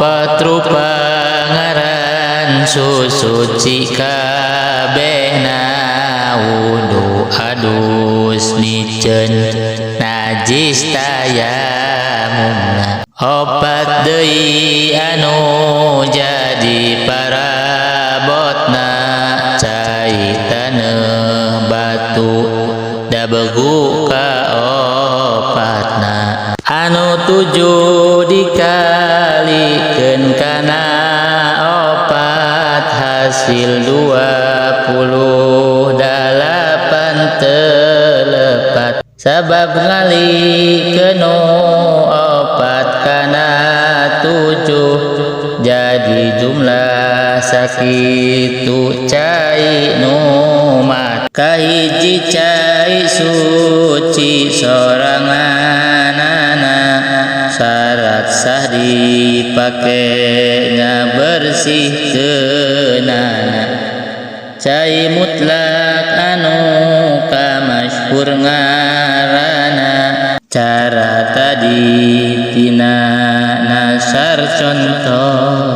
patrupa ngaran susuci kabehna wudu adus micen najis tayamumna opat deui anu jadi parabotna cai taneuh batu dabegu ka opatna anu tujuh dikalikeun kana opat hasil 28 telepat sabab ngalikeun opat kana 7 jadi jumlah sakitu cai numat kahiji cai suci soranganana syarat sah dipake ngabersihkeunana cai mutlak anu kamasyhur ngaranna cara tadi tina nasar contoh